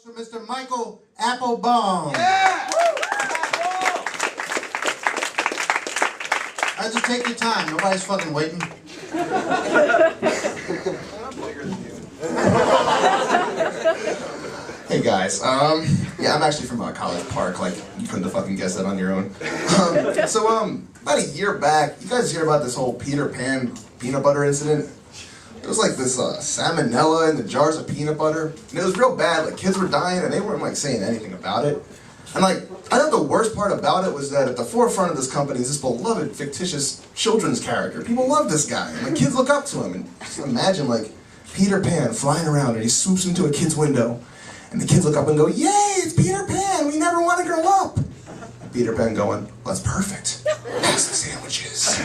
for Mr. Michael Applebaum. Yeah! I just take your time. Nobody's fucking waiting. Hey guys, yeah, I'm actually from College Park, like, you couldn't have fucking guessed that on your own. About a year back, you guys hear about this whole Peter Pan peanut butter incident? There was like this salmonella in the jars of peanut butter, and it was real bad, like kids were dying and they weren't like saying anything about it. And like, I thought the worst part about it was that at the forefront of this company is this beloved fictitious children's character. People love this guy, and the kids look up to him, and just imagine like Peter Pan flying around and he swoops into a kid's window, and the kids look up and go, "Yay, it's Peter Pan, we never want to grow up." And Peter Pan going, "Well, that's perfect. Pass the sandwiches."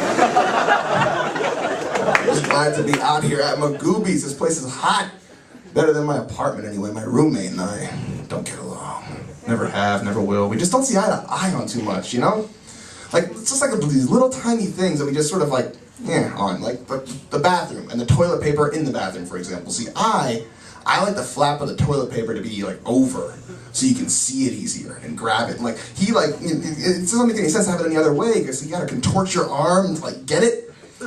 I'm just glad to be out here at Magooby's. This place is hot. Better than my apartment anyway. My roommate and I don't get along. Never have, never will. We just don't see eye to eye on too much, you know? Like, it's just like these little tiny things that we just sort of like, on. Like the bathroom and the toilet paper in the bathroom, for example. See, I like the flap of the toilet paper to be like over, so you can see it easier and grab it. And like, he like, it doesn't make any sense to have it any other way, because you gotta contort your arm to like get it.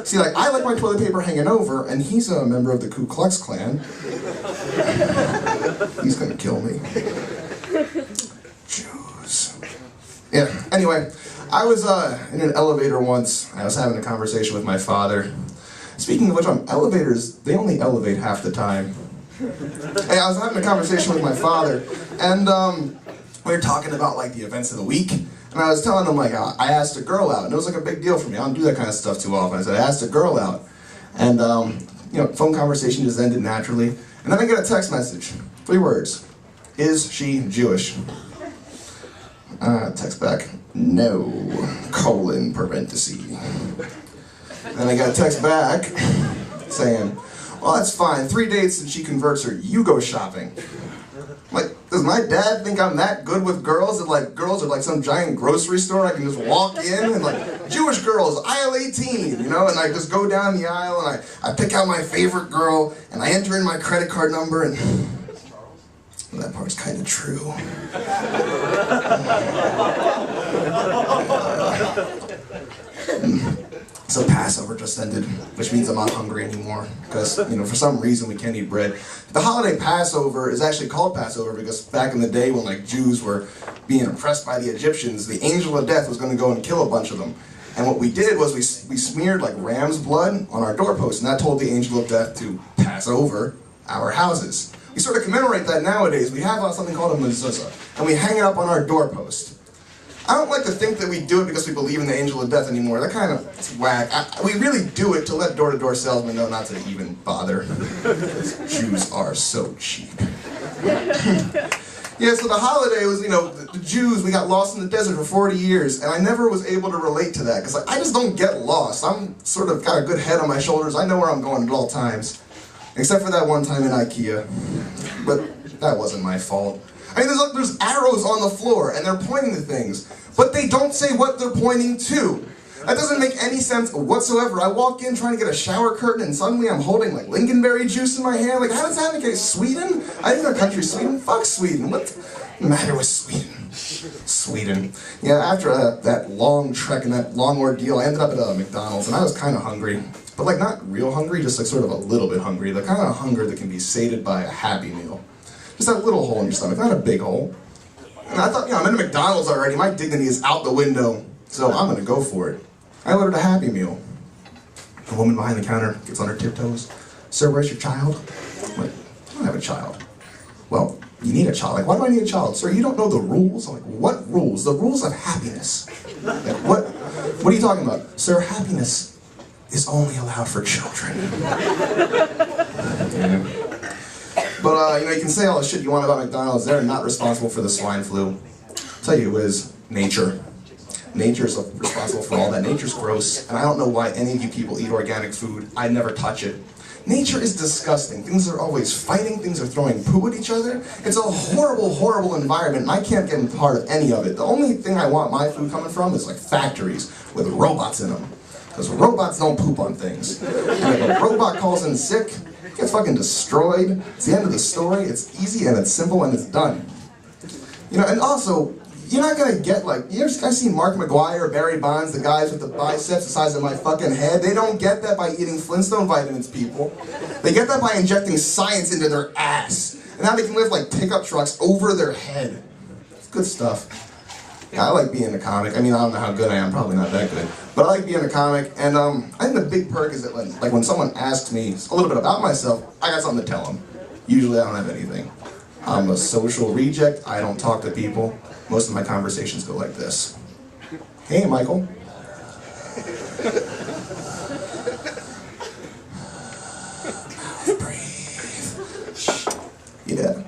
See, like, I like my toilet paper hanging over, and he's a member of the Ku Klux Klan. He's gonna kill me. Jews. Yeah, anyway, I was in an elevator once. I was having a conversation with my father. Speaking of which, on elevators, they only elevate half the time. Hey, I was having a conversation with my father, and we were talking about like the events of the week. And I was telling him, like, I asked a girl out, and it was like a big deal for me. I don't do that kind of stuff too often. I said, I asked a girl out, and you know, phone conversation just ended naturally. And then I get a text message, 3 words: "Is she Jewish?" Text back, "No, (parentheses). Then I got a text back saying, "Well, that's fine. 3 dates and she converts her. You go shopping." Like, does my dad think I'm that good with girls? That like girls are like some giant grocery store I can just walk in and like, Jewish girls, aisle 18, you know? And I just go down the aisle and I pick out my favorite girl and I enter in my credit card number, and well, that part's kind of true. So Passover just ended, which means I'm not hungry anymore, because, you know, for some reason we can't eat bread. The holiday Passover is actually called Passover because back in the day when like Jews were being oppressed by the Egyptians, the angel of death was going to go and kill a bunch of them. And what we did was we smeared like ram's blood on our doorpost, and that told the angel of death to pass over our houses. We sort of commemorate that nowadays. We have something called a mezuzah, and we hang it up on our doorpost. I don't like to think that we do it because we believe in the angel of death anymore. That kind of is whack. We really do it to let door-to-door salesmen know not to even bother. Jews are so cheap. Yeah, so the holiday was, you know, the Jews, we got lost in the desert for 40 years, and I never was able to relate to that, because like, I just don't get lost. I'm sort of got a good head on my shoulders. I know where I'm going at all times, except for that one time in IKEA. But that wasn't my fault. I mean, there's arrows on the floor, and they're pointing to things, but they don't say what they're pointing to. That doesn't make any sense whatsoever. I walk in trying to get a shower curtain, and suddenly I'm holding like lingonberry juice in my hand. Like, how does that make it? Sweden? I think our country's Sweden. Fuck Sweden. What's the matter with Sweden? Sweden. Yeah, after that long trek and that long ordeal, I ended up at a McDonald's, and I was kind of hungry. But like, not real hungry, just like sort of a little bit hungry. The kind of hunger that can be sated by a Happy Meal. Just that little hole in your stomach, not a big hole. And I thought, you know, I'm in a McDonald's already, my dignity is out the window, so I'm gonna go for it. I ordered a Happy Meal. The woman behind the counter gets on her tiptoes. "Sir, where's your child?" I'm like, "I don't have a child." "Well, you need a child." Like, "Why do I need a child?" "Sir, you don't know the rules." I'm like, "What rules?" "The rules of happiness." Like, what are you talking about?" "Sir, happiness is only allowed for children." Yeah. But, you know, you can say all the shit you want about McDonald's. They're not responsible for the swine flu. I'll tell you who is. Nature. Nature's responsible for all that. Nature's gross, and I don't know why any of you people eat organic food. I never touch it. Nature is disgusting. Things are always fighting. Things are throwing poo at each other. It's a horrible, horrible environment, and I can't get part of any of it. The only thing I want my food coming from is like factories with robots in them. Because robots don't poop on things. And if a robot calls in sick, Gets fucking destroyed. It's the end of the story. It's easy and it's simple and it's done. You know, and also, you're not gonna get like, you ever guys seen Mark McGuire, Barry Bonds, the guys with the biceps the size of my fucking head? They don't get that by eating Flintstone vitamins, people. They get that by injecting science into their ass. And now they can lift like pickup trucks over their head. It's good stuff. Yeah, I like being a comic. I mean, I don't know how good I am, probably not that good. But I like being a comic, and I think the big perk is that when someone asks me a little bit about myself, I got something to tell them. Usually I don't have anything. I'm a social reject, I don't talk to people. Most of my conversations go like this. Hey, Michael. Breathe. Yeah.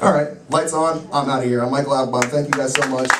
All right, lights on. I'm out of here. I'm Michael Applebaum. Thank you guys so much.